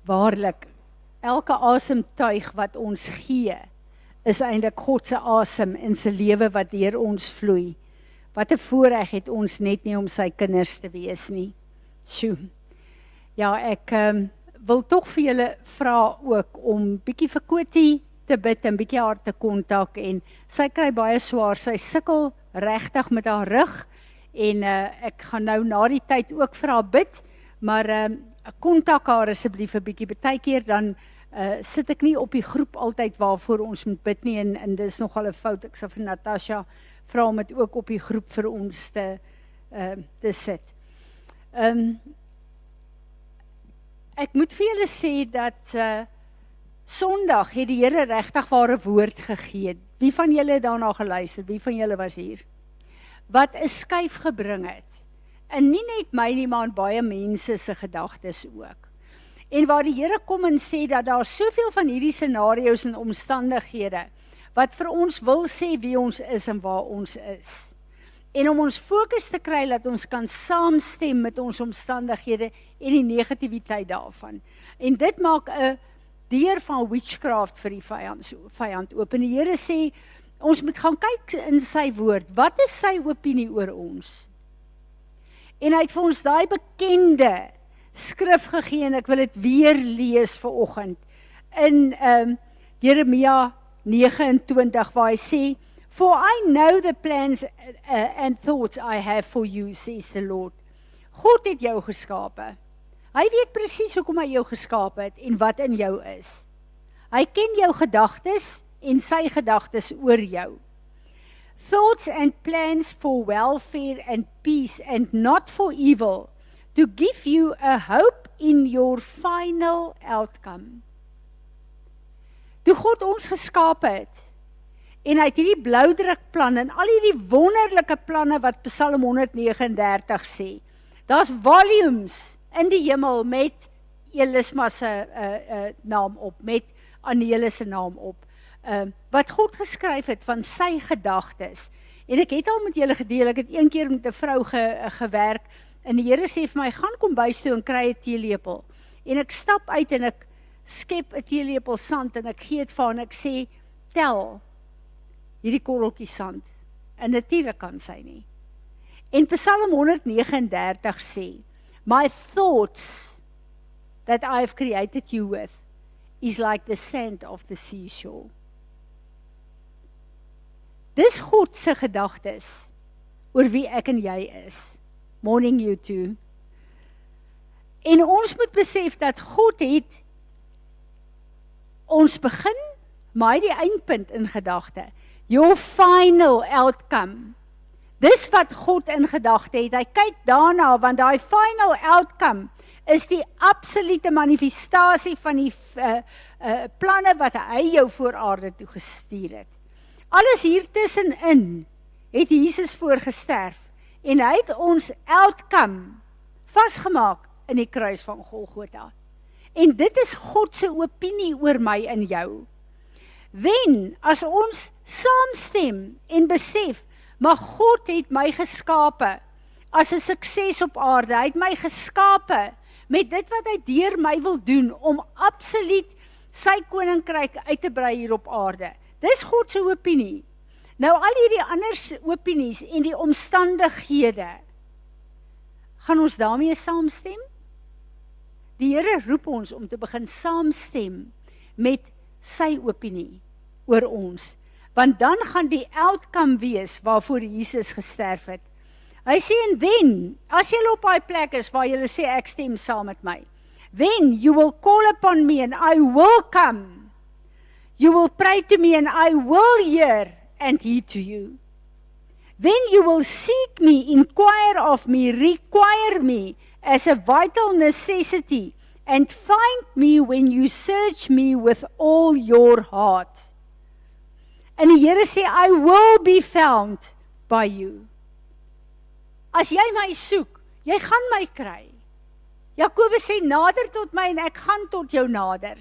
Waarlik, elke asemtuig wat ons gee, is eintlik God se asem in sy lewe wat deur ons vloei. Wat 'n voorreg het ons net nie om sy kinders te wees nie. Sjoe. Ja, ek wil tog vir julle vra ook om bietjie vir Kotie te bid en bietjie haar te kontak, en sy kry baie swaar, sy sukkel regtig met haar rug, en ek gaan nou na die tyd ook vir haar bid, maar kontak haar asseblief 'n bietjie. Partykeer dan sit ek nie op die groep altyd waarvoor ons moet bid nie, en dis nogal 'n fout. Ek sal vir Natasha vra om dit ook op die groep vir ons te sit. Ek moet vir julle sê dat Sondag het die Here regtig ware woord gegee. Wie van julle het daarna geluister? Wie van julle was hier? Wat 'n skuif gebring het. En nie net my nie, maar baie mense se gedagtes ook. En waar die Here kom en sê dat daar soveel van hierdie scenario's en omstandighede wat vir ons wil sê wie ons is en waar ons is. En om ons fokus te kry dat ons kan saamstem met ons omstandighede en die negativiteit daarvan. En dit maak 'n deur van witchcraft vir die vyand oop. En die Here sê, ons moet gaan kyk in sy woord, wat is sy opinie oor ons? En hy het vir ons daai bekende skrif gegee, en ek wil dit weer lees vanoggend, in Jeremia 29, waar hy sê, For I know the plans and thoughts I have for you, says the Lord. God het jou geskape. Hy weet presies hoekom hy jou geskape het en wat in jou is. Hy ken jou gedagtes en sy gedagtes oor jou. Thoughts and plans for welfare and peace and not for evil, to give you a hope in your final outcome. Toe God ons geskape het, en hy het hierdie bloudrukplan en al hierdie wonderlike planne wat Psalm 139 sê. Daar's volumes in die hemel met Elisma se naam op, met Anele se naam op, wat God geskryf het van sy gedagtes. En ek het al met julle gedeel, ek het een keer met 'n vrou gewerk, en die Here sê vir my, gaan kombuis toe en kry 'n teelepel. En ek stap uit en ek skep 'n teelepel sand, en ek gee dit vir haar, en ek sê, tel hierdie korreltjie sand. En natuurlik kan sy nie. En Psalm 139 sê, My thoughts that I have created you with is like the sand of the seashore. Dis God se gedagtes oor wie ek en jy is. Morning you too. En ons moet besef dat God het ons begin, maar die eindpunt in gedagte. Your final outcome. Dis wat God in gedagte het. Hy kyk daarna, want daai final outcome is die absolute manifestasie van die planne wat hy jou voor aarde toe gestuur het. Alles hier tussenin het Jesus voorgesterf, en hy het ons outcome vasgemaak in die kruis van Golgotha. En dit is God se opinie oor my en jou. Wen, as ons saamstem en besef, maar God het my geskape as 'n sukses op aarde. Hy het my geskape met dit wat hy deur my wil doen, om absoluut sy koninkryk uit te brei hier op aarde. Dis God se opinie. Nou al hierdie ander opinies en die omstandighede, gaan ons daarmee saamstem? Die Here roep ons om te begin saamstem met sy opinie oor ons, want dan gaan die outcome wees waarvoor Jesus gesterf het. Hy sê, en then, as jy op daai plek is waar jy sê, ek stem saam met my, then you will call upon me and I will come. You will pray to me and I will hear and heed to you. Then you will seek me, inquire of me, require me as a vital necessity, and find me when you search me with all your heart. En die Here sê, I will be found by you. As jy my soek, jy gaan my kry. Jakobus sê, nader tot my en ek gaan tot jou nader.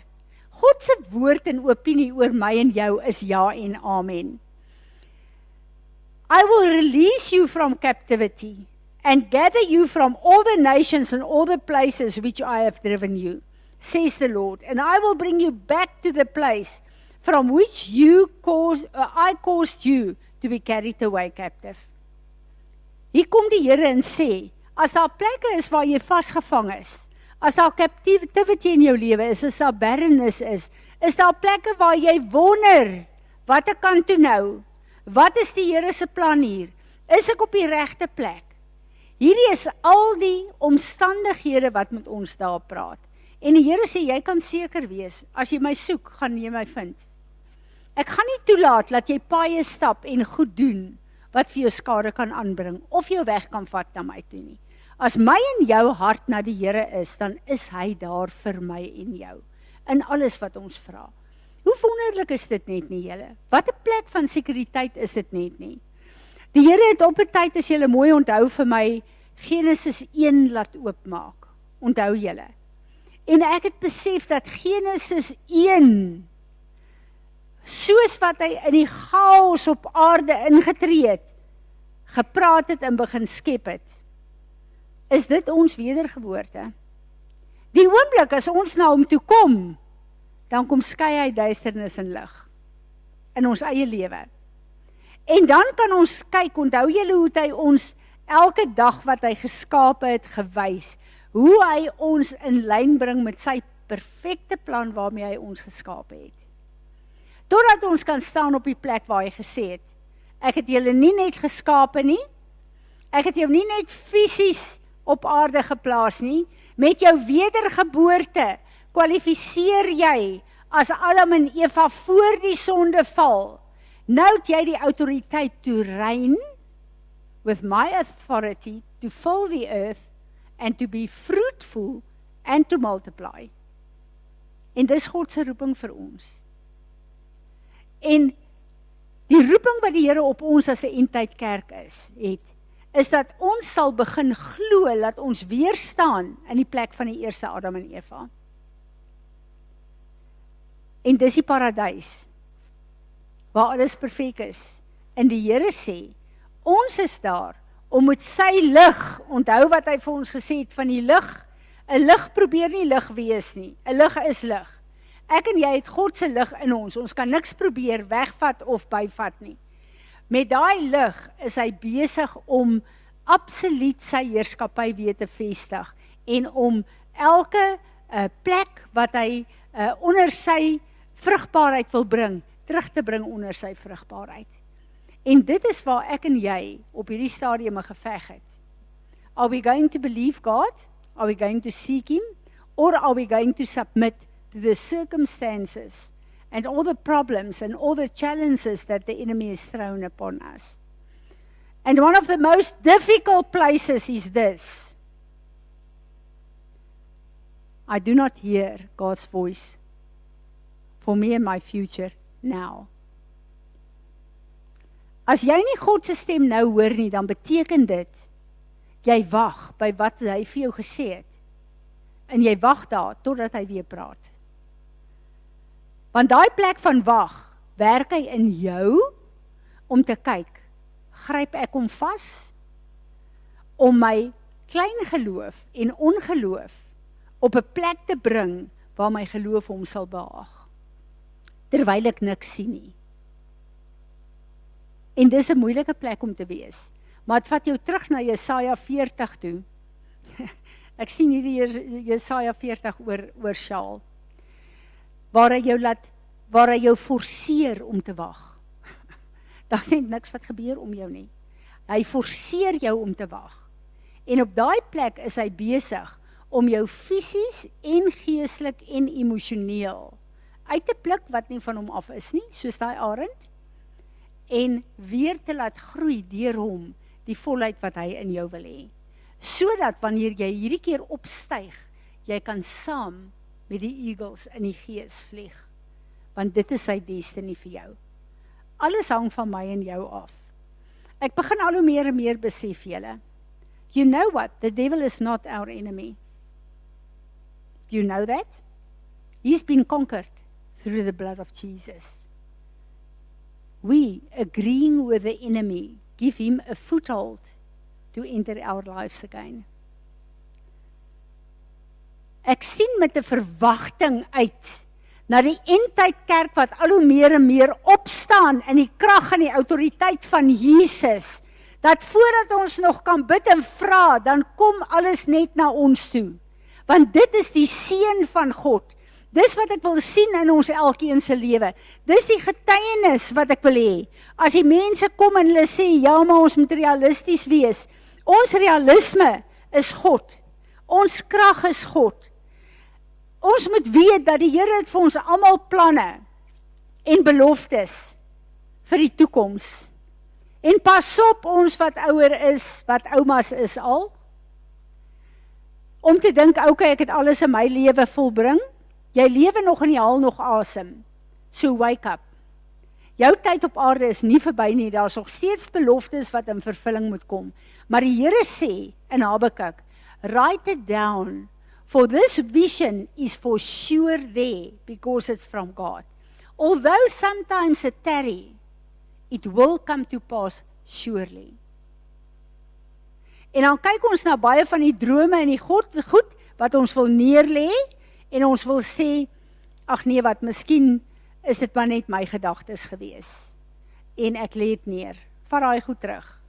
God se woord en opinie oor my en jou is ja en amen. I will release you from captivity and gather you from all the nations and all the places which I have driven you. says the Lord, and I will bring you back to the place from which I caused you to be carried away captive. Hier kom die Here en sê, as daar plekke is waar jy vasgevang is, as daar captivity in jou lewe is, as daar barrenness is daar plekke waar jy wonder, wat ek kan toe nou? Wat is die Here se plan hier? Is ek op die regte plek? Hierdie is al die omstandighede wat met ons daar praat. En die Here sê, jy kan seker wees, as jy my soek, gaan jy my vind. Ek gaan nie toelaat, dat jy paaie stap en goed doen, wat vir jou skade kan aanbring, of jou weg kan vat na my toe nie. As my en jou hart na die Here is, dan is hy daar vir my en jou, in alles wat ons vra. Hoe wonderlik is dit net nie, julle? Wat 'n plek van sekuriteit is dit net nie? Die Here het op 'n tyd, as julle mooi onthou vir my, Genesis 1 laat oopmaak. Onthou julle. En ek het besef dat Genesis 1, soos wat hy in die chaos op aarde ingetree het, gepraat het en begin skep het, is dit ons wedergeboorte. Die oomblik as ons na hom toe kom, dan kom skei hy duisternis en lig in ons eie lewe. En dan kan ons kyk, onthou julle hoe hy ons elke dag wat hy geskape het gewys, hoe hy ons in lyn bring met sy perfekte plan waarmee hy ons geskape het. Totdat ons kan staan op die plek waar hy gesê het, ek het julle nie net geskape nie, ek het jou nie net fisies op aarde geplaas nie, met jou wedergeboorte kwalifiseer jy as Adam en Eva voor die sonde val. Nou het jy die autoriteit to reign with my authority to fill the earth and to be fruitful and to multiply. En dis God se roeping vir ons. En die roeping wat die Here op ons as 'n eindtydkerk is dat ons sal begin glo dat ons weer staan in die plek van die eerste Adam en Eva. En dis die paradys, waar alles perfek is. En die Here sê, ons is daar, om met sy lig, onthou wat hy vir ons gesê het van die lig, 'n lig probeer nie lig wees nie, 'n lig is lig. Ek en jy het God se lig in ons kan niks probeer wegvat of byvat nie. Met daai lig is hy besig om absoluut sy heerskappy weer te vestig, en om elke plek wat hy onder sy vrugbaarheid wil bring, terug te bring onder sy vrugbaarheid. En dit is waar ek en jy op hierdie stadium 'n geveg het. Are we going to believe God? Are we going to seek him? Or are we going to submit to the circumstances and all the problems and all the challenges that the enemy has thrown upon us? And one of the most difficult places is this. I do not hear God's voice for me and my future now. As jy nie God se stem nou hoor nie, dan beteken dit, jy wag by wat hy vir jou gesê het. En jy wag daar, totdat hy weer praat. Want daai plek van wag, werk hy in jou, om te kyk, gryp ek hom vas, om my klein geloof en ongeloof, op 'n plek te bring, waar my geloof hom sal behaag. Terwyl ek niks sien nie. En dis 'n moeilike plek om te wees. Maar het vat jou terug na Jesaja 40 toe. Ek sien hierdie Jesaja 40 oor Sjaal. Waar hy jou forceer om te wag. Daar is niks wat gebeur om jou nie. Hy forceer jou om te wag. En op daai plek is hy besig om jou fisies en geestelik en emosioneel uit te pluk wat nie van hom af is nie, soos daai arend, en weer te laat groei deur hom die volheid wat hy in jou wil hê. Sodat wanneer jy hierdie keer opstyg, jy kan saam met die eagles in die gees vlieg. Want dit is sy destiny vir jou. Alles hang van my en jou af. Ek begin al hoe meer en meer besef julle. You know what? The devil is not our enemy. Do you know that? He's been conquered through the blood of Jesus. We, agreeing with the enemy, give him a foothold to enter our lives again. Ek sien met 'n verwagting uit na die eindtydkerk wat al hoe meer en meer opstaan in die krag en die autoriteit van Jesus. Dat voordat ons nog kan bid en vra, dan kom alles net na ons toe. Want dit is die seën van God. Dis wat ek wil sien in ons elkeen se lewe. Dis die getuienis wat ek wil hê. As die mense kom en hulle sê, ja, maar ons moet realisties wees. Ons realisme is God. Ons krag is God. Ons moet weet dat die Here het vir ons almal planne en beloftes vir die toekoms. En pas op ons wat ouer is, wat oumas is al, om te dink, okay, ek het alles in my lewe volbring. Jy lewe nog in die hal nog asem. So wake up. Jou tyd op aarde is nie verby nie, daar is nog steeds beloftes wat in vervulling moet kom. Maar die Here sê in Habakuk, write it down, for this vision is for sure there, because it's from God. Although sometimes it tarry, it will come to pass surely. En dan kyk ons na baie van die drome en die goed wat ons wil neerlê, en ons wil sê, ag nee, wat, miskien is dit maar net my gedagtes gewees. En ek lê dit neer. Vat daai goed terug.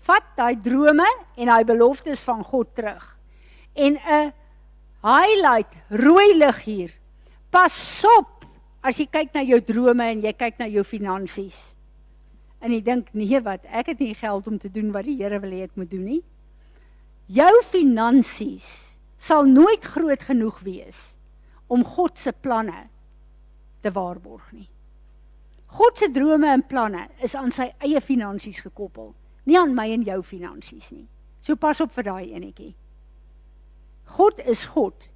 Vat daai drome en daai beloftes van God terug. En 'n highlight, rooi lig hier. Pas op as jy kyk na jou drome en jy kyk na jou finansies. En jy dink, nee wat, ek het nie geld om te doen wat die Here wil hê ek moet doen nie. Jou finansies sal nooit groot genoeg wees om God se planne te waarborg nie. God se drome en planne is aan sy eie finansies gekoppel, nie aan my en jou finansies nie. So pas op vir daai enetjie. God is God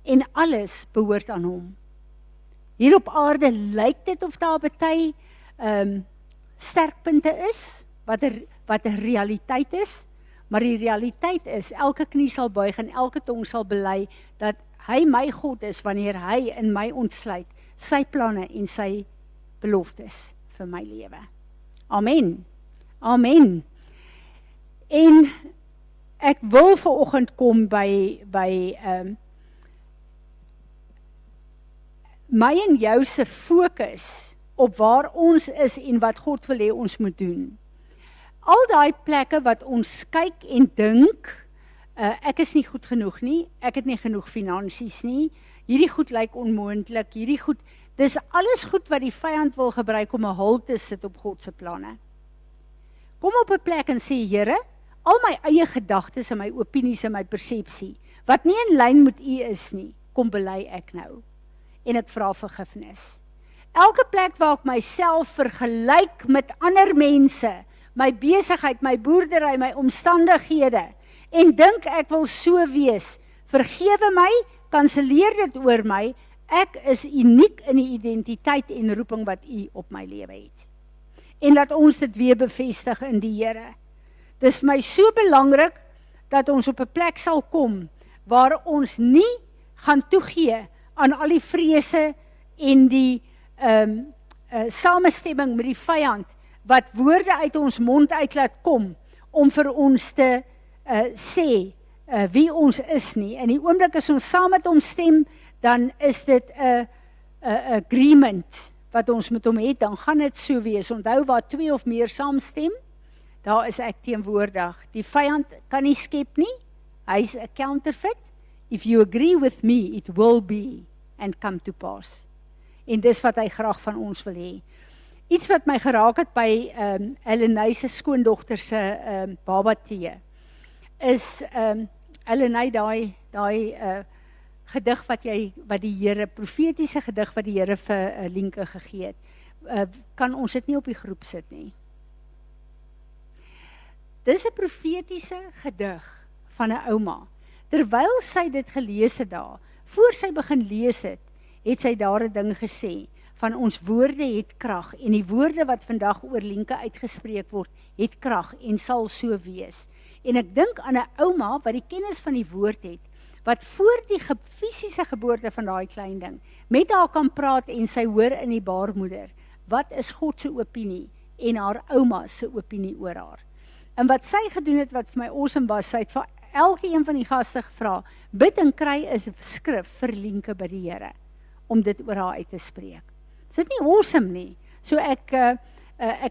en alles behoort aan hom. Hier op aarde lyk dit of daar baie sterkpunte is, wat 'n realiteit is, maar die realiteit is, elke knie sal buig en elke tong sal bely, dat hy my God is, wanneer hy in my ontsluit, sy planne en sy beloftes vir my lewe. Amen. Amen. En ek wil vanoggend kom by my en jou se fokus op waar ons is en wat God wil hê ons moet doen. Al daai plekke wat ons kyk en dink, ek is nie goed genoeg nie, ek het nie genoeg finansies nie, hierdie goed lyk onmoontlik, hierdie goed, dis alles goed wat die vyand wil gebruik om 'n halt te sit op God se planne. Kom op 'n plek en sê, Here, al my eie gedagtes en my opinies en my persepsie, wat nie in lyn met U is nie, kom bely ek nou. En ek vra vergifnis. Elke plek waar ek myself vergelyk met ander mense, my besigheid, my boerdery, my omstandighede, en dink ek wil so wees, vergewe my, kanselleer dit oor my, ek is uniek in die identiteit en roeping wat U op my lewe het. En laat ons dit weer bevestig in die Here. Dis vir my so belangrik, dat ons op 'n plek sal kom, waar ons nie gaan toegee aan al die vrese en die samestemming met die vyand, wat woorde uit ons mond uit laat kom, om vir ons te sê wie ons is nie. En die oomblik as ons saam met hom stem, dan is dit 'n agreement wat ons met hom het, dan gaan dit so wees. Onthou, waar 2 of meer saamstem, daar is ek teenwoordig. Die vyand kan nie skep nie, hy's 'n counterfeit. If you agree with me, it will be and come to pass. En dis wat hy graag van ons wil hê. Iets wat my geraak het by Ellenay se skoondogter se baba tee, is Ellenay daai gedig wat die Here, profetiese gedig wat die Here vir Lienke gegee het, kan ons dit nie op die groep sit nie. Dis 'n profetiese gedig van 'n ouma. Terwyl sy dit gelees het daar, voor sy begin lees het, het sy daar 'n ding gesê, van ons woorde het krag, en die woorde wat vandag oor Lienke uitgespreek word, het krag, en sal so wees. En ek dink aan 'n ouma, wat die kennis van die woord het, wat voor die fisiese geboorte van daai klein ding, met haar kan praat, en sy hoor in die baarmoeder, wat is God se opinie, en haar ouma se opinie oor haar. En wat sy gedoen het, wat vir my awesome was, sy het vir elke een van die gaste gevra, bid en kry 'n skrif vir Lienke by die Here, om dit oor haar uit te spreek. Is dit nie awesome nie? So ek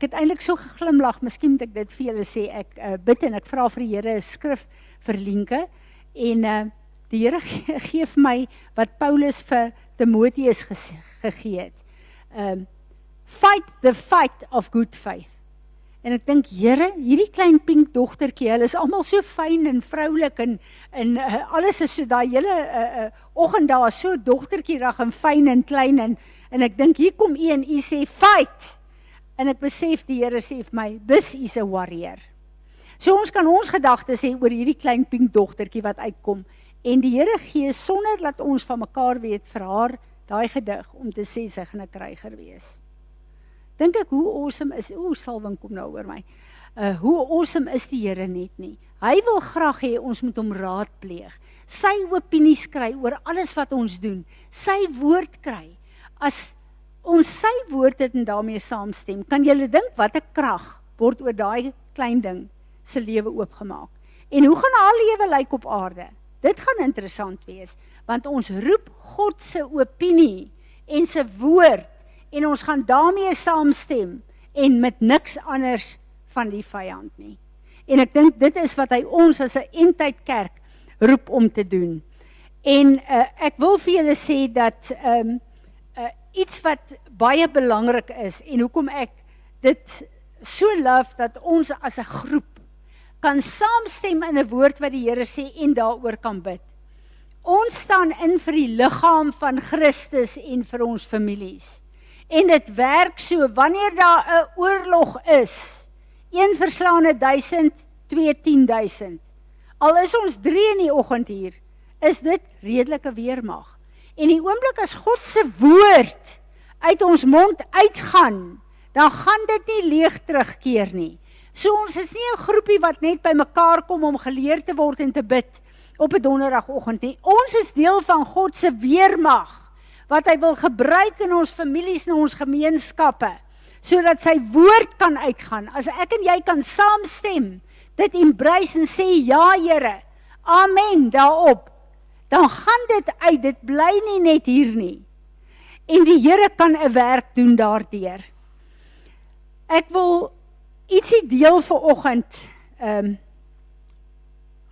het eintlik so geglimlag, miskien moet ek dit vir julle sê, ek bid en ek vra vir die Here 'n skrif vir Lienke, en die Here gee vir my wat Paulus vir Timoteus gegee het. Fight the fight of good faith. En ek dink, Here, hierdie klein pink dogtertjie, hulle is almal so fyn en vroulik en alles is so, daai hele oggend daar is so dogtertjie rag en fyn en klein en ek dink, hier kom u en u sê, fight! En ek besef, die Here sê vir my, this is a warrior. So ons kan ons gedagtes sê oor hierdie klein pink dogtertjie wat uitkom, en die Here gee, sonder dat ons van mekaar weet, vir haar daai gedig, om te sê, sy gaan 'n kryger wees. Dink ek, hoe awesome is, salwing kom nou oor my, hoe awesome is die Here net nie. Hy wil graag hê, ons moet hom raadpleeg, sy opinies kry oor alles wat ons doen, sy woord kry. As ons sy woord het en daarmee saamstem, kan julle dink wat 'n krag word oor daai klein ding se lewe oopgemaak. En hoe gaan haar lewe lyk op aarde? Dit gaan interessant wees, want ons roep God se opinie en sy woord, en ons gaan daarmee saamstem, en met niks anders van die vyand nie. En ek dink, dit is wat hy ons as 'n eindtydkerk roep om te doen. En ek wil vir julle sê dat iets wat baie belangrik is, en hoekom ek dit so love, dat ons as 'n groep kan saamstem in 'n woord wat die Here sê, en daaroor kan bid. Ons staan in vir die liggaam van Christus en vir ons families. En dit werk so, wanneer daar 'n oorlog is, 1 verslaane 1000, 2 10.000. Al is ons 3 in die oggend hier, is dit redelike weermag. En die oomblik as God se woord uit ons mond uitgaan, dan gaan dit nie leeg terugkeer nie. So ons is nie 'n groepie wat net by mekaar kom om geleer te word en te bid op 'n donderdagoggend nie. Ons is deel van God se weermag, wat hy wil gebruik in ons families en ons gemeenskappe, sodat sy woord kan uitgaan. As ek en jy kan saamstem, dit embrace en sê, ja Here, amen daarop, dan gaan dit uit, dit bly nie net hier nie. En die Here kan 'n werk doen daardeur. Ek wil ietsie deel vanoggend,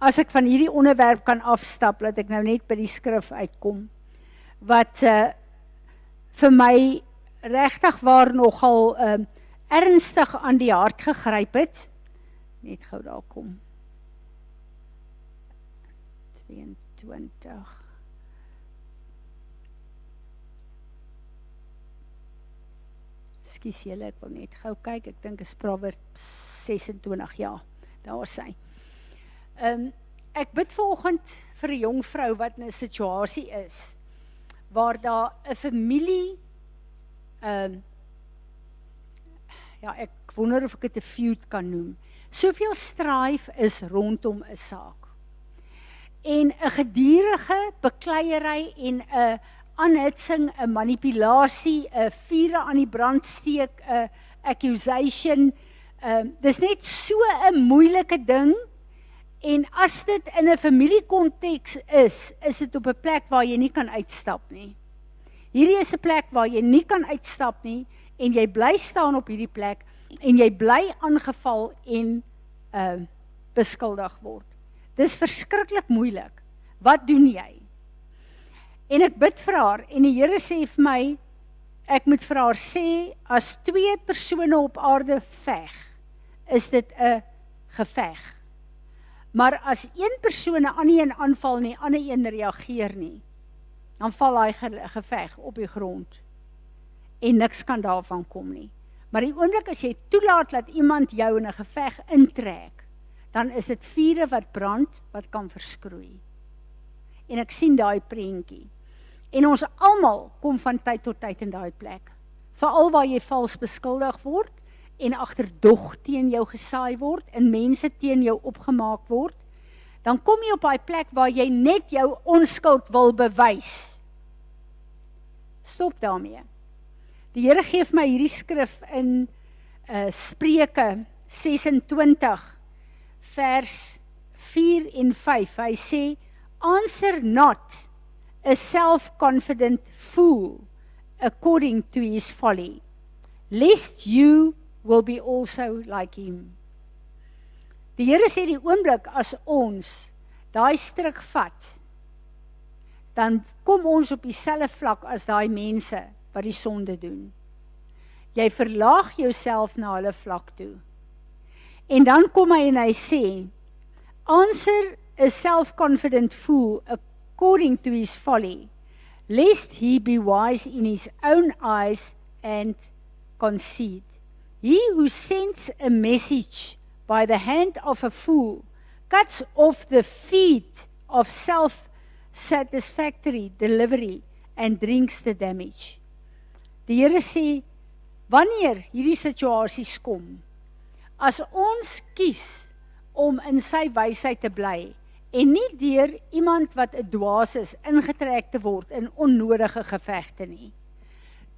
as ek van hierdie onderwerp kan afstap, dat ek nou net by die skrif uitkom, wat vir my regtig waar nogal ernstig aan die hart gegryp het. Net gou daar kom. 22. Ekskuus julle, ek wil net gou kyk, ek dink is Proverbs 26, ja, daar is hy. Ek bid vanoggend vir 'n jong vrou wat in 'n situasie is, waar daar 'n familie, ja, ek wonder of ek dit 'n feud kan noem, soveel strife is rondom 'n saak. En 'n gedurende bekleierery en 'n aanhitsing, 'n manipulasie, 'n vuur aan die brand steek, 'n accusation, dis net so 'n moeilike ding. En as dit in 'n familiekonteks is dit op 'n plek waar jy nie kan uitstap nie. Hierdie is 'n plek waar jy nie kan uitstap nie, en jy bly staan op hierdie plek, en jy bly aangeval en beskuldig word. Dis verskriklik moeilik. Wat doen jy? En ek bid vir haar, en die Here sê vir my, ek moet vir haar sê, as 2 persone op aarde veg, is dit 'n geveg. Maar as 1 persoon 'n ander een aanval nie, ander een reageer nie, dan val hy geveg op die grond. En niks kan daarvan kom nie. Maar die oomblik as jy toelaat dat iemand jou in 'n geveg intrek, dan is dit vure wat brand, wat kan verskroei. En ek sien daai prentjie. En ons almal kom van tyd tot tyd in daai plek. Veral waar jy vals beskuldig word, en agterdog teen jou gesaai word, en mense teen jou opgemaak word, dan kom jy op daai plek waar jy net jou onskuld wil bewys. Stop daarmee. Die Here gee vir my hierdie skrif in Spreuke 26 vers 4 en 5, hy sê, answer not a self-confident fool according to his folly, lest you will be also like him. Die Here sê die oomblik as ons daai stryk vat, dan kom ons op dieselfde vlak as daai mense wat die sonde doen. Jy verlaag jouself na hulle vlak toe. En dan kom hy en hy sê, answer a self-confident fool according to his folly, lest he be wise in his own eyes and conceit. He who sends a message by the hand of a fool cuts off the feet of self-satisfactory delivery and drinks the damage. Die Here sê, wanneer hierdie situasies kom, as ons kies om in sy wysheid te bly, en nie deur iemand wat 'n dwaas is, ingetrek te word in onnodige gevegte nie.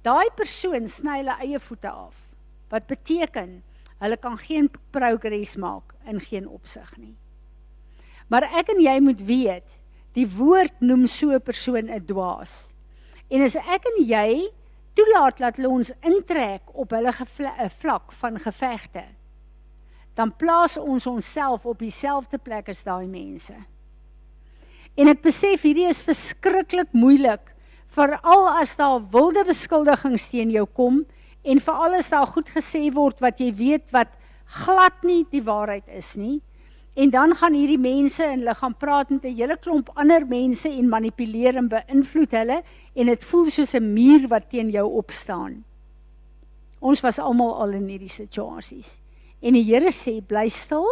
Daai persoon sny hulle eie voete af, wat beteken, hulle kan geen progress maak in geen opsig nie. Maar ek en jy moet weet, die woord noem so 'n persoon 'n dwaas. En as ek en jy toelaat dat hulle ons intrek op hulle vlak van gevegte, dan plaas ons onsself op dieselfde plek as daai mense. En ek besef, hierdie is verskriklik moeilik, veral as daar wilde beskuldigings teen jou kom, en veral as daar goed gesê word wat jy weet wat glad nie die waarheid is nie, en dan gaan hierdie mense en hulle gaan praat met 'n hele klomp ander mense en manipuleer en beïnvloed hulle, en dit voel soos 'n muur wat teen jou opstaan. Ons was almal al in hierdie situasies. En die Here sê, bly stil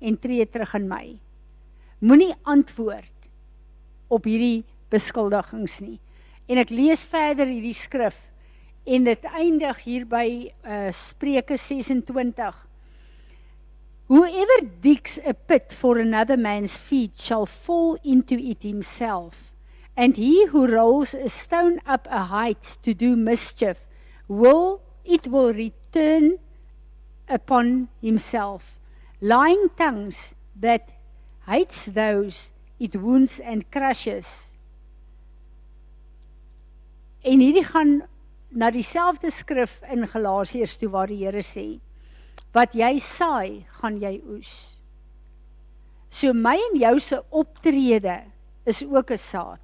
en tree terug in my. Moenie antwoord op hierdie beskuldigings nie. En ek lees verder hierdie skrif, en dit eindig hier by Spreuke 26. Whoever digs a pit for another man's feet shall fall into it himself, and he who rolls a stone up a height to do mischief, it will return upon himself. Lying tongues that hates those it wounds and crushes. En hierdie gaan na dieselfde skrif in Galasiërs toe waar die Here sê, wat jy saai, gaan jy oes. So my en jou se optrede is ook 'n saad.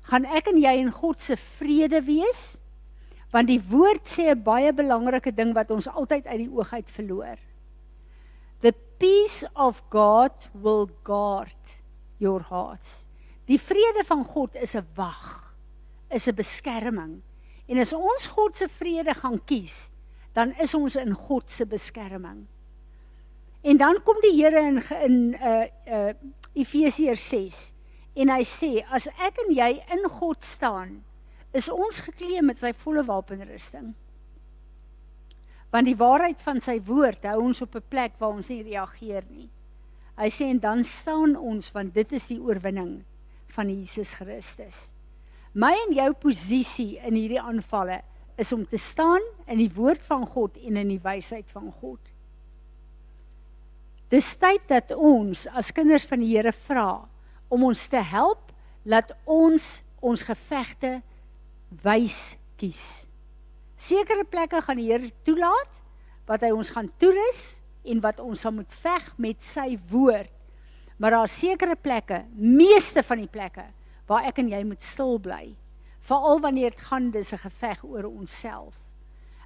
Gaan ek en jy in God se vrede wees? Want die woord sê 'n baie belangrike ding wat ons altyd uit die oog uit verloor. The peace of God will guard your hearts. Die vrede van God is 'n wag, is 'n beskerming. En as ons God se vrede gaan kies, dan is ons in God se beskerming. En dan kom die Here in Efesiërs 6, en hy sê, as ek en jy in God staan, is ons geklee met sy volle wapenrusting. Want die waarheid van sy woord hou ons op 'n plek waar ons nie reageer nie. Hy sê, en dan staan ons, want dit is die oorwinning van Jesus Christus. My en jou posisie in hierdie aanvalle is om te staan in die woord van God en in die wysheid van God. Dis tyd dat ons as kinders van die Here vra om ons te help, laat ons gevegte wys kies. Sekere plekke gaan die Here toelaat, wat hy ons gaan toerus, en wat ons sal moet veg met sy woord. Maar daar is sekere plekke, meeste van die plekke, waar ek en jy moet stil bly. Veral wanneer dit gaan, dis 'n geveg oor onsself.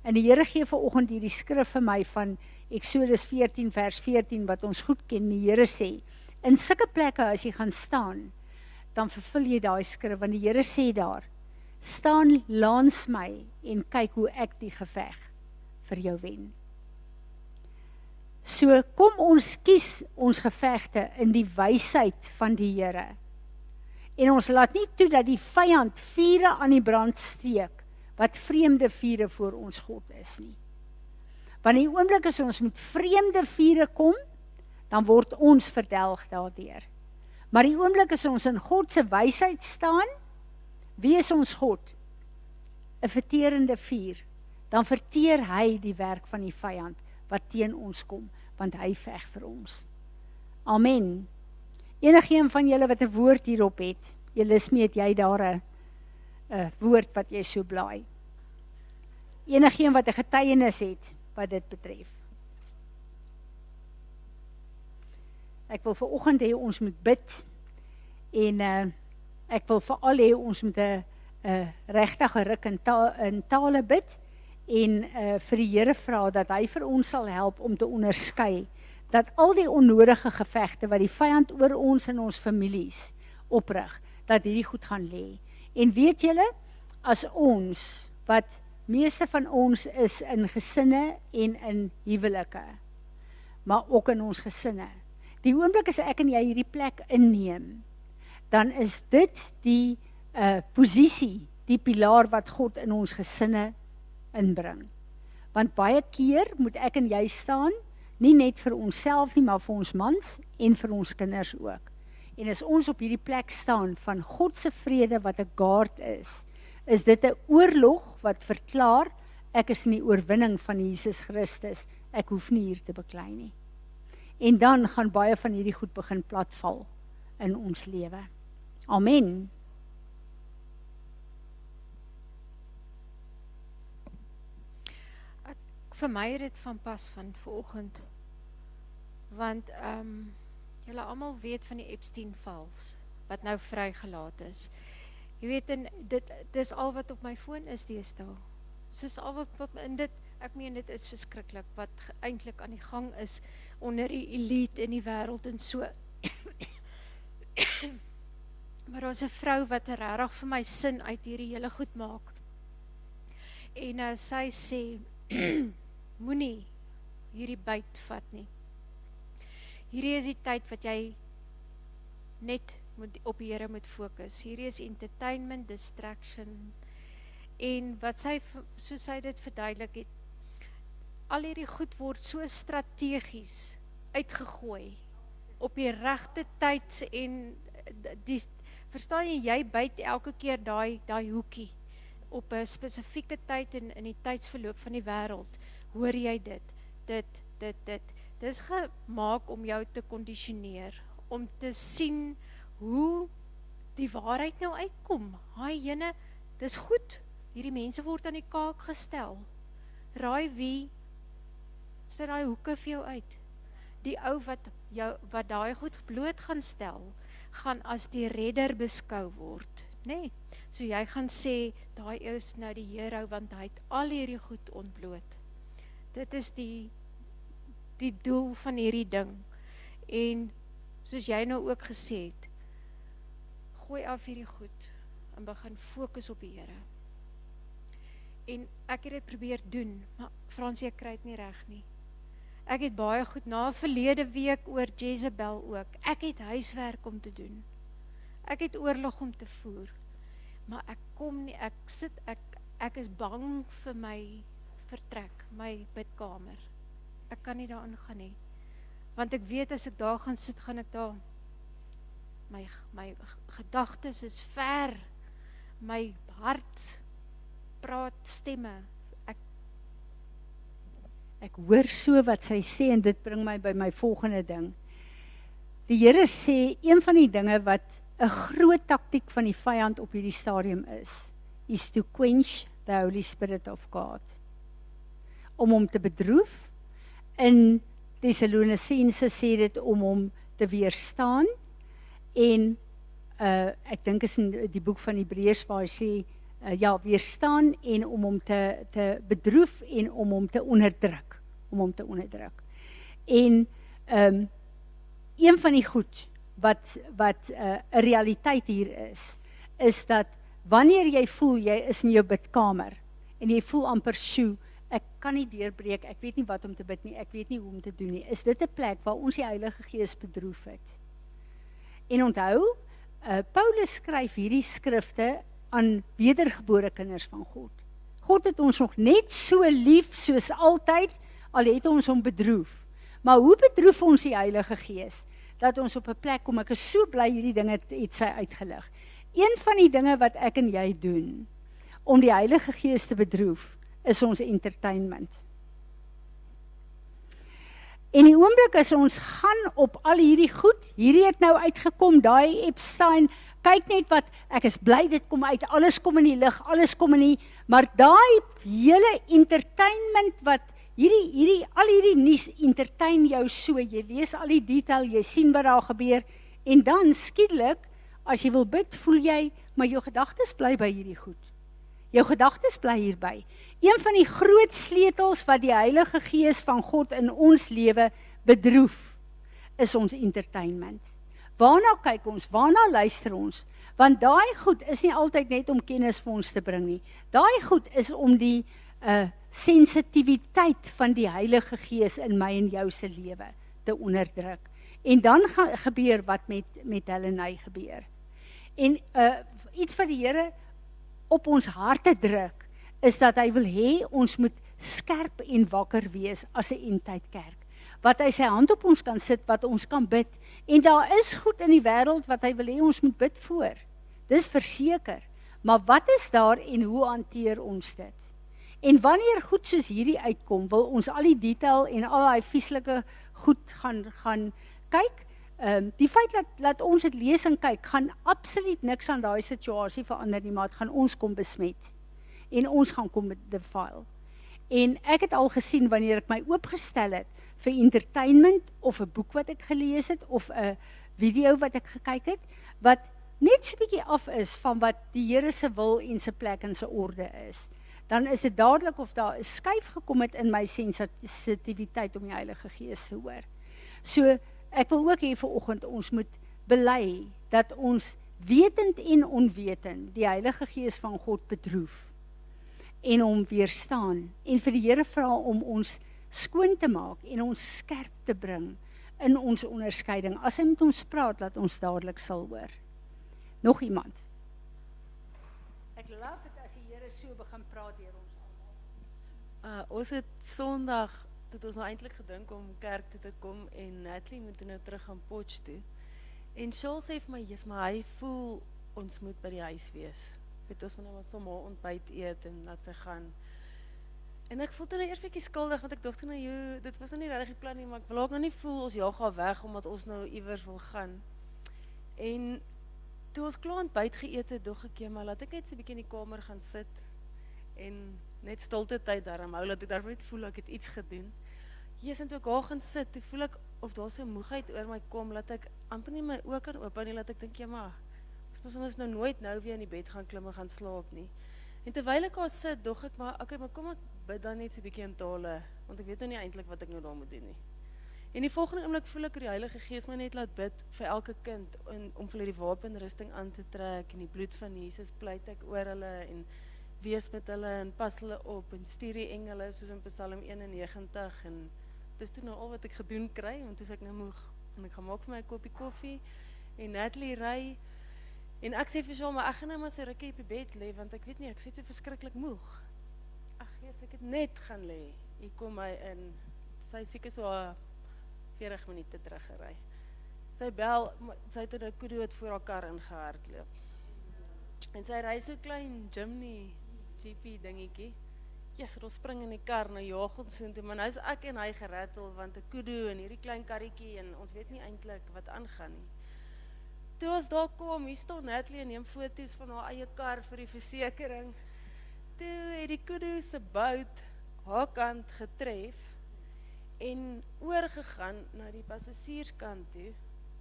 En die Here gee vanoggend hierdie skrif vir my van Eksodus 14 vers 14, wat ons goed ken. Die Here sê, in sulke plekke as jy gaan staan, dan vervul jy daai skrif, want die Here sê daar, staan langs my en kyk hoe ek die geveg vir jou wen. So kom ons kies ons gevegte in die wysheid van die Here. En ons laat nie toe dat die vyand vure aan die brand steek, wat vreemde vure voor ons God is nie. Want die oomblik as ons met vreemde vure kom, dan word ons verdelg daardeur. Maar die oomblik as ons in God se wysheid staan, wie is ons God? 'n verterende vuur. Dan verteer hy die werk van die vyand wat teen ons kom, want hy veg vir ons. Amen. Enigeen van julle wat 'n woord hierop het, julle smeet jy daar 'n woord wat jy so blaai. Enigeen wat 'n getuienis het wat dit betref. Ek wil vanoggend hê ons moet bid en ek wil veral hê ons moet 'n regtige ruk in tale bid en vir die Here vra dat hy vir ons sal help om te onderskei dat al die onnodige gevegte wat die vyand oor ons en ons families oprig, dat hierdie goed gaan lê. En weet julle, as ons, wat meeste van ons is in gesinne en in huwelike, maar ook in ons gesinne, die oomblik as ek en jy hierdie plek inneem, dan is dit die posisie, die pilaar wat God in ons gesinne inbring. Want baie keer moet ek en jy staan, nie net vir onsself nie, maar vir ons mans en vir ons kinders ook. En as ons op hierdie plek staan van God se vrede wat 'n guard is dit 'n oorlog wat verklaar, ek is in die oorwinning van Jesus Christus, ek hoef nie hier te beklei nie. En dan gaan baie van hierdie goed begin platval in ons lewe. Amen. Vir my het dit van pas van vanoggend, want julle almal weet van die Epstein-Files, wat nou vrygelaat is. Jy weet, en dit is al wat op my foon is deesdae. Soos al wat in dit, ek meen dit is verskriklik, wat eintlik aan die gang is, onder die elite in die wêreld en so. Maar daar is 'n vrou wat regtig vir my sin uit hierdie hele goed maak. En sy sê, moenie hierdie byt vat nie. Hierdie is die tyd wat jy net op die Here moet fokus. Hierdie is entertainment, distraction. En wat soos sy dit verduidelik het, al hierdie goed word so strategies uitgegooi op die regte tyd en verstaan jy byt elke keer daai hoekie op 'n spesifieke tyd en in die tydsverloop van die wêreld, hoor jy dit. Dis gemaak om jou te kondisioneer, om te sien hoe die waarheid nou uitkom. Haai jene, dis goed, hierdie mense word aan die kaak gestel. Raai wie sit daai hoeke vir jou uit? Die ou wat daai goed bloot gaan stel, gaan as die redder beskou word, nê? So jy gaan sê, daai is nou die hero, want hy het al hierdie goed ontbloot. Dit is die doel van hierdie ding. En soos jy nou ook gesê het, gooi af hierdie goed en begin fokus op die Here. En ek het dit probeer doen, maar Fransie, ek kry dit nie reg nie. Ek het baie goed na verlede week oor Jezebel ook. Ek het huiswerk om te doen. Ek het oorlog om te voer. Maar ek kom nie, ek is bang vir my vertrek, my bidkamer. Ek kan nie daarin gaan nie. Want ek weet as ek daar gaan sit, gaan ek daar, my gedagtes is ver, my hart praat stemme. Ek hoor so wat sy sê en dit bring my by my volgende ding. Die Here sê, een van die dinge wat 'n groot taktiek van die vyand op hierdie stadium is to quench the Holy Spirit of God. Om hom te bedroef. In Tessalonisense sê dit om hom te weerstaan. En ek dink is in die boek van Hebreërs waar hy sê, weerstaan en om hom te bedroef en om hom te onderdruk. En een van die goed wat 'n realiteit hier is dat wanneer jy voel jy is in jou bidkamer en jy voel amper sjoe, ek kan nie deurbreek, ek weet nie wat om te bid nie, ek weet nie hoe om te doen nie, is dit 'n plek waar ons die Heilige Gees bedroef het. En onthou, Paulus skryf hierdie skrifte aan wedergebore kinders van God. God het ons nog net so lief soos altyd, al het ons hom bedroef. Maar hoe bedroef ons die Heilige Gees? Dat ons op 'n plek kom, ek is so bly hierdie dinge het sy uitgelig. Een van die dinge wat ek en jy doen, om die Heilige Gees te bedroef, is ons entertainment. En die oomblik as ons gaan op al hierdie goed, hierdie het nou uitgekom, daai Epstein, kyk net wat, ek is bly dit kom uit, alles kom in die lig, alles kom in die, maar daai hele entertainment wat, al hierdie nuus entertain jou so, jy lees al die detail, jy sien wat daar gebeur, en dan skielik, as jy wil bid, voel jy, maar jou gedagtes bly by hierdie goed. Jou gedagtes bly hierby. Een van die groot sleutels wat die Heilige Gees van God in ons lewe bedroef, is ons entertainment. Waarna kyk ons, waarna luister ons? Want daai goed is nie altyd net om kennis vir ons te bring nie. Daai goed is om die sensitiwiteit van die Heilige Gees in my en jou se lewe te onderdruk. En dan gebeur wat met Helene gebeur. En iets wat die Here op ons harte druk, is dat hy wil hê ons moet skerp en wakker wees as 'n eindtydkerk. Wat hy sy hand op ons kan sit, wat ons kan bid. En daar is goed in die wêreld wat hy wil hê ons moet bid voor. Dis verseker. Maar wat is daar en hoe hanteer ons dit? En wanneer goed soos hierdie uitkom, wil ons al die detail en al die vieslike goed gaan kyk. Die feit dat ons dit lees en kyk, gaan absoluut niks aan daai situasie verander nie, maar het gaan ons kom besmet. En ons gaan kom defile. En ek het al gesien, wanneer ek my oopgestel het, vir entertainment, of 'n boek wat ek gelees het, of 'n video wat ek gekyk het, wat net so 'n bietjie af is van wat die Here se wil en se plek en se orde is, dan is dit dadelik of daar 'n skuif gekom het in my sensitiwiteit om die Heilige Gees te hoor. So, ek wil ook hê vanoggend ons moet bely dat ons wetend en onwetend die Heilige Gees van God bedroef en hom weerstaan en vir die Here vra om ons skoon te maak en ons skerp te bring in ons onderskeiding. As hy met ons praat, laat ons dadelik sal hoor. Nog iemand? Ek love dit as die Here so begin praat deur ons almal. Ons het Sondag, het ons nou eintlik gedink om kerk toe te kom en Natalie moet nou terug gaan Potch toe. En Charles sê vir my, yes, maar hy voel ons moet by die huis wees. Weet ons moet nou maar sommer ontbyt eet en laat sy gaan. En ek voel toe nou eers bietjie skuldig, want ek dink nou, dit was nou nie regtig die plan nie, maar ek wil ook nou nie voel ons jaag haar weg, omdat ons nou iewers wil gaan. En toe ons klaar ontbyt geëet het, dog ek, maar laat ek net so 'n bietjie in die kamer gaan sit, en net stilte tyd daarom hou, laat ek daarom net voel ek het iets gedoen. Yes, en toe ek daar gaan sit, toe voel ek, of daar so moegheid oor my kom, laat ek amper nie my oë kan oop nie, laat ek dink, maar, ons moet nou nooit nou weer in die bed gaan klim en gaan slaap nie. En terwyl ek daar sit, dog ek, maar kom ek bid dan net so 'n bietjie in tale, want ek weet nou nie eintlik wat ek nou daar moet doen nie. En die volgende oomblik voel ek die Heilige Gees my net laat bid vir elke kind, om vir hulle die wapenrusting aan te trek, en die bloed van Jesus pleit ek oor hulle, en wees met hulle, en pas hulle op, en stuur die engele, soos in Psalm 91, en dis toe nou al wat ek gedoen kry, want toe is ek nou moeg, en ek gaan maak vir my 'n koppie koffie, en Natalie ry, en ek sê vir sy, maar ek gaan nou maar so rukkie op die bed lê, want ek weet nie, ek sê so verskriklik moeg. Ag Jesus, ek het net gaan lê, hier kom hy in, sy seker so 40 minute teruggery. Sy bel, sy het 'n kudu wat voor haar kar ingehardloop. En sy ry so klein GP dingetjie. Yes, ons spring in die kar, nou jaag ons soontoe, maar nou is ek en hy gerattel, want 'n kudu en hierdie klein karretjie, en ons weet nie eintlik wat aangaan nie. Toe ons daar kom, hier staan Natalie en neem foto's van haar eie kar vir die versekering. Toe het die kudu se bout haar kant getref, en oorgegaan na die passasierskant toe,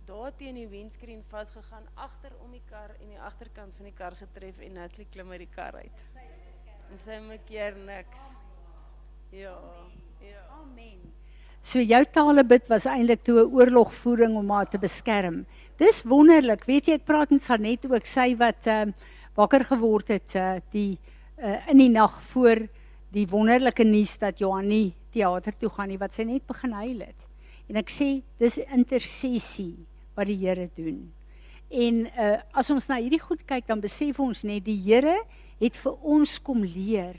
daar teen die windscreen vasgegaan, agter om die kar en die agterkant van die kar getref, en Natalie klim uit die kar uit. En sy maak keer niks. Ja. Amen. So jou talebid was eintlik toe 'n oorlogvoering om haar te beskerm. Dis wonderlik, weet jy, ek praat met Sanet ook, sy wat wakker geword het in die nag voor die wonderlike nuus dat Johan nie teater toe gaan nie, wat sy net begin huil het. En ek sê, dis intersessie wat die Here doen. En as ons na hierdie goed kyk, dan besef ons net, die Here het vir ons kom leer,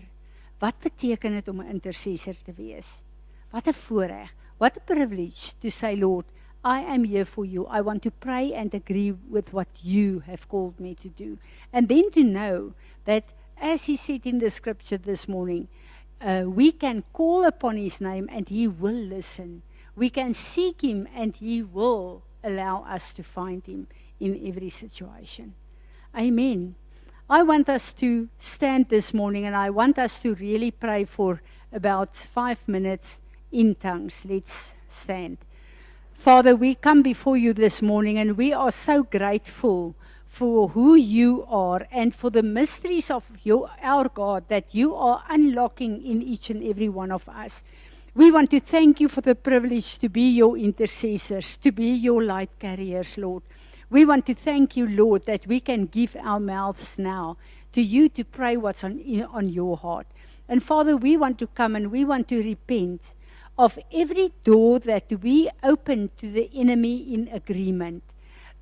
wat beteken dit om 'n intercessor te wees? Wat 'n voorreg, what a privilege to say, Lord, I am here for you. I want to pray and agree with what you have called me to do. And then to know that, as he said in the scripture this morning, we can call upon his name and he will listen. We can seek Him and He will allow us to find Him in every situation. Amen. I want us to stand this morning and I want us to really pray for about 5 minutes in tongues. Let's stand. Father, we come before you this morning and we are so grateful for who you are and for the mysteries of our God that you are unlocking in each and every one of us. We want to thank you for the privilege to be your intercessors, to be your light carriers, Lord. We want to thank you, Lord, that we can give our mouths now to you to pray what's on your heart. And Father, we want to come and we want to repent of every door that we open to the enemy in agreement,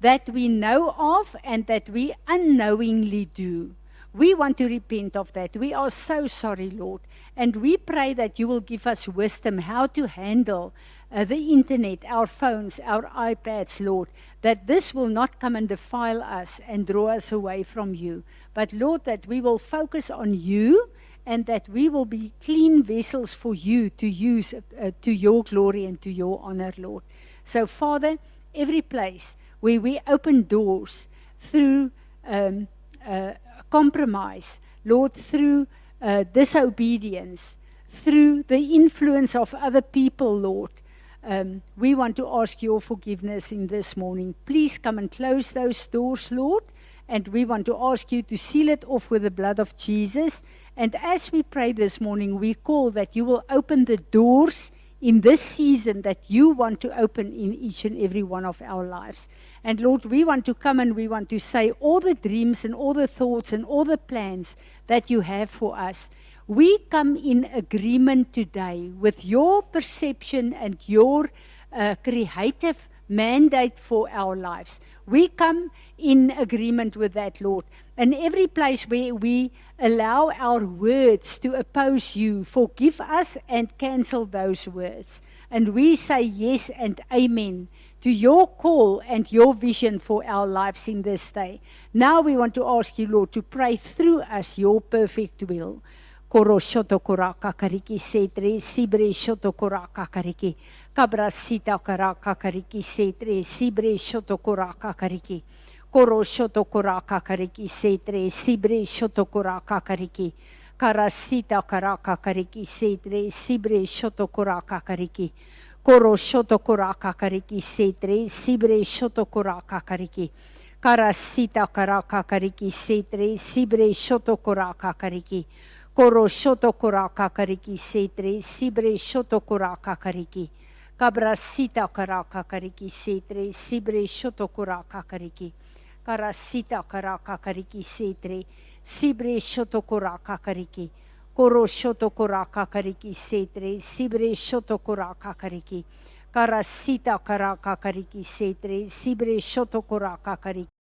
that we know of and that we unknowingly do. We want to repent of that. We are so sorry, Lord. And we pray that you will give us wisdom how to handle the internet, our phones, our iPads, Lord, that this will not come and defile us and draw us away from you. But Lord, that we will focus on you and that we will be clean vessels for you to use to your glory and to your honor, Lord. So Father, every place where we open doors through compromise, Lord, through disobedience, through the influence of other people, Lord, we want to ask your forgiveness in this morning. Please come and close those doors, Lord, and we want to ask you to seal it off with the blood of Jesus. And as we pray this morning, we call that you will open the doors in this season that you want to open in each and every one of our lives. And Lord, we want to come and we want to say all the dreams and all the thoughts and all the plans that you have for us. We come in agreement today with your perception and your creative mandate for our lives. We come in agreement with that, Lord. And every place where we allow our words to oppose you, forgive us and cancel those words. And we say yes and amen to your call and your vision for our lives in this day. Now we want to ask you, Lord, to pray through us your perfect will. Koro shoto koraka kariki setre, sibre shoto koraka kariki. Kabra sita karaka kariki setre, sibre shoto koraka kariki. Koro shoto koraka kariki setre, sibre shoto koraka kariki. Karasita karaka kariki setre, sibre shoto koraka kariki. Koro shoto koraka kariki setre, sibre shoto koraka kariki. Karasita karaka kariki setre, sibre shoto koraka kariki. Koro shoto koraka kariki setre, sibre shoto koraka kariki. Kabrasita karaka kariki setre, sibre shoto koraka kariki. Karasita karaka kariki setre, sibre shoto koraka kariki. Koro shoto koraka kariki setre, sibre shoto koraka kariki. Karasita karaka kariki setre, sibre shoto koraka kariki.